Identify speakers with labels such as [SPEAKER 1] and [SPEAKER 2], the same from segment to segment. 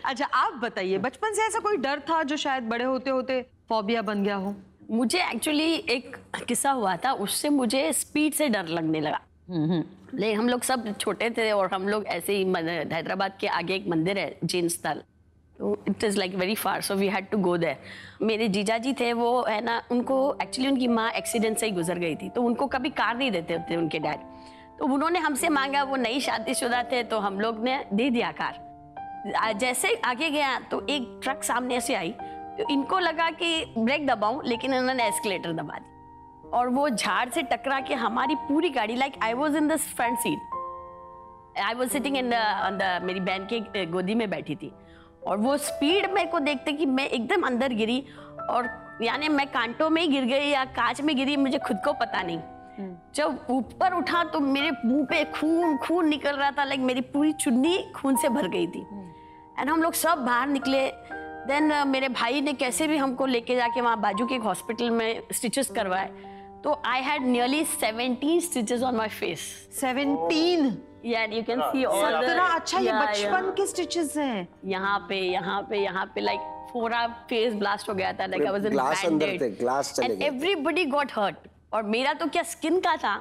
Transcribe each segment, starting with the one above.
[SPEAKER 1] अच्छा आप बताइए, बचपन से ऐसा कोई डर था जो शायद बड़े होते होते फोबिया बन गया हो?
[SPEAKER 2] मुझे एक्चुअली एक किस्सा हुआ था, उससे मुझे स्पीड से डर लगने लगा। लेकिन हम लोग सब छोटे थे और हम लोग ऐसे ही हैदराबाद के आगे एक मंदिर है जैन स्थल, तो it is like very far, so we had to go there. मेरे जीजा जी थे, वो है ना, उनको एक्चुअली उनकी माँ एक्सीडेंट से ही गुजर गई थी, तो उनको कभी कार नहीं देते थे उनके डैड, तो उन्होंने हमसे मांगा, वो नई शादीशुदा थे, तो हम लोग ने दे दिया कार। जैसे आगे गया तो एक ट्रक सामने से आई, तो इनको लगा कि ब्रेक दबाऊं, लेकिन इन्होंने एस्केलेटर दबा दी और वो झाड़ से टकरा के हमारी पूरी गाड़ी, like I was in the front seat, I was sitting in the मेरी बहन के गोदी में बैठी थी, और वो स्पीड मेरे को देखते कि मैं एकदम अंदर गिरी, और यानी मैं कांटों में ही गिर गई या कांच में गिरी, मुझे खुद को पता नहीं। जब ऊपर उठा तो मेरे मुंह पे खून खून निकल रहा था, लाइक मेरी पूरी चुन्नी खून से भर गई थी। एंड हम लोग सब बाहर निकले। देन मेरे भाई ने कैसे भी हमको लेके जाके वहाँ बाजू के एक हॉस्पिटल में स्टिचेस करवाए, तो I had nearly 17 stitches on my face.
[SPEAKER 1] 17?
[SPEAKER 2] Yeah, you can see all the.
[SPEAKER 1] अच्छा, ये बचपन के स्टिचेस हैं।
[SPEAKER 2] यहाँ पे like पूरा फेस ब्लास्ट हो गया था, like I was in bandage.
[SPEAKER 3] Glass चले
[SPEAKER 2] गए। And everybody got hurt. और मेरा तो क्या स्किन का था,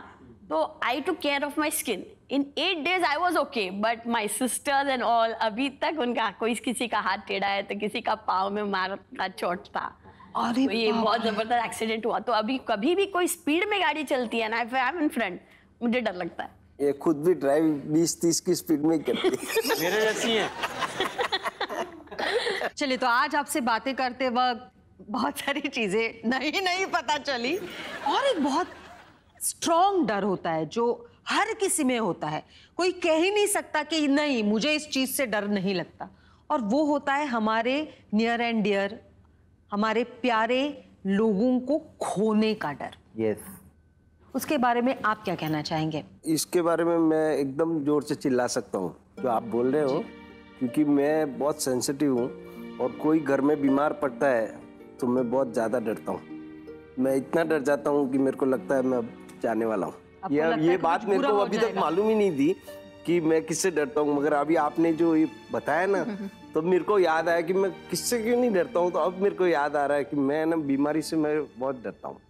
[SPEAKER 2] तो I took care of my skin. In 8 days I was okay, but my sisters and all, अभी तक उनका कोई किसी का हाथ टेढ़ा है, तो किसी का पाँव में मार का चोट था।
[SPEAKER 1] अरे
[SPEAKER 2] तो ये बहुत जबरदस्त एक्सीडेंट हुआ। तो अभी कभी भी कोई स्पीड में गाड़ी चलती है ना, if I am in front, मुझे डर लगता है।
[SPEAKER 3] ये खुद भी ड्राइव 20-30 की स्पीड में करती है।
[SPEAKER 4] मेरे जैसी है।
[SPEAKER 1] चलिए, तो आज आपसे बातें करते वक्त बहुत सारी चीजें नहीं पता चली, और एक बहुत स्ट्रॉन्ग डर होता है जो हर किसी में होता है। कोई कह ही नहीं सकता कि नहीं, मुझे इस चीज से डर नहीं लगता, और वो होता है हमारे नियर एंड डियर, हमारे प्यारे लोगों को खोने का डर।
[SPEAKER 3] यस।
[SPEAKER 1] उसके बारे में आप क्या कहना चाहेंगे?
[SPEAKER 3] इसके बारे में मैं एकदम जोर से चिल्ला सकता हूँ जो आप बोल रहे हो, क्योंकि मैं बहुत सेंसिटिव हूँ, और कोई घर में बीमार पड़ता है तो मैं बहुत ज़्यादा डरता हूँ। मैं इतना डर जाता हूँ कि मेरे को लगता है मैं अब जाने वाला हूँ। ये बात मेरे को अभी तक मालूम ही नहीं थी कि मैं किससे डरता हूँ, मगर अभी आपने जो ये बताया ना, तो मेरे को याद आया कि मैं किससे क्यों नहीं डरता हूँ। तो अब मेरे को याद आ रहा है कि मैं ना बीमारी से मैं बहुत डरता हूँ।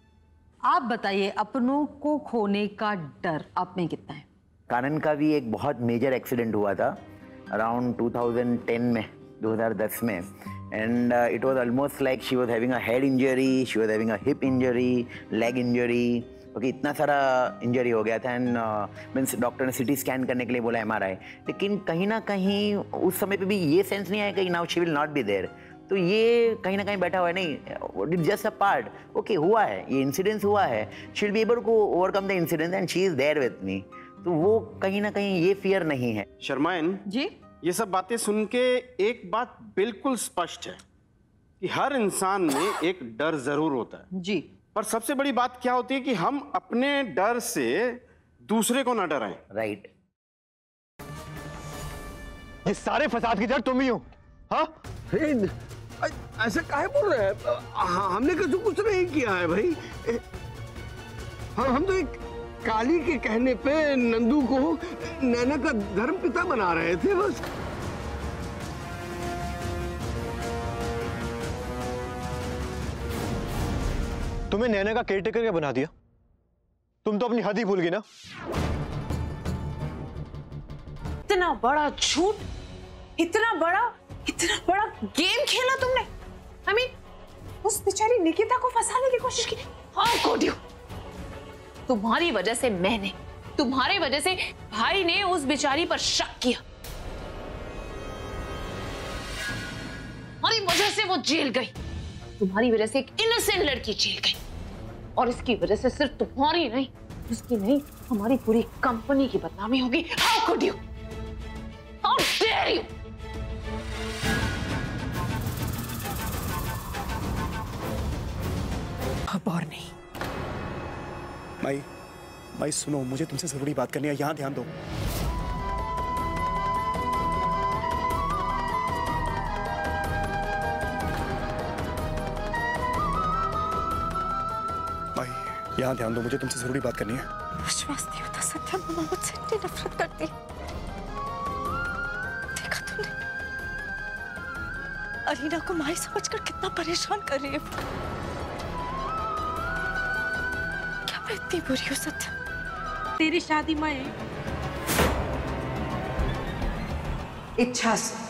[SPEAKER 1] आप बताइए, अपनों को खोने का डर आप में कितना है?
[SPEAKER 5] कानन का भी एक बहुत मेजर एक्सीडेंट हुआ था अराउंड 2010 में, 2010 में, and it was almost like she was having a head injury, she was having a hip injury, leg injury, okay, इतना सारा इंजरी हो गया था। एंड मीन्स डॉक्टर ने सिटी स्कैन करने के लिए बोला, MRI, लेकिन कहीं ना कहीं उस समय पे भी ये सेंस नहीं आया कि now she will not be there. तो ये कहीं ना कहीं बैठा हुआ है, नहीं, it's just a part, okay, हुआ है, ये इंसिडेंस हुआ है, she will be able to overcome the incidence and she is there with me. तो वो कहीं ना कहीं ये फियर नहीं है।
[SPEAKER 4] शर्माइन
[SPEAKER 1] जी,
[SPEAKER 4] ये सब बातें सुन के एक बात बिल्कुल स्पष्ट है कि हर इंसान में एक डर जरूर होता है
[SPEAKER 1] जी,
[SPEAKER 4] पर सबसे बड़ी बात क्या होती है कि हम अपने डर से दूसरे को ना डराएं।
[SPEAKER 5] राइट।
[SPEAKER 6] ये सारे फसाद की जड़ तुम ही हो। हाँ,
[SPEAKER 7] ऐसा काहे बोल रहे हैं? हमने कुछ नहीं किया है भाई। हम तो एक काली के कहने पे नंदू को नैना का धर्म पिता बना रहे थे बस।
[SPEAKER 6] तुम्हें नैना का केयरटेकर क्या बना दिया? तुम तो अपनी हद ही भूल गई ना।
[SPEAKER 8] इतना बड़ा झूठ, इतना बड़ा गेम खेला तुमने। I mean, उस बेचारी निकिता को फंसाने की कोशिश की। How could you? तुम्हारी वजह से मैंने, तुम्हारी वजह से भाई ने उस बेचारी पर शक किया, तुम्हारी वजह से वो जेल गई, तुम्हारी वजह से एक इनोसेंट लड़की जेल गई, और इसकी वजह से सिर्फ तुम्हारी नहीं, उसकी नहीं, हमारी पूरी कंपनी की बदनामी होगी। How could you? How dare you?
[SPEAKER 9] अब और नहीं। माई सुनो, मुझे तुमसे जरूरी बात करनी है, यहां ध्यान दो। माई, यहां ध्यान दो, मुझे तुमसे जरूरी बात करनी है।
[SPEAKER 8] विश्वास नहीं होता, सत्या मामा मुझसे इतनी नफरत करती। देखा तुमने,
[SPEAKER 10] अरीना को माई समझकर कितना परेशान कर रही है। क्या मैं इतनी बुरी हूँ सत्या?
[SPEAKER 8] तेरी शादी में इच्छा से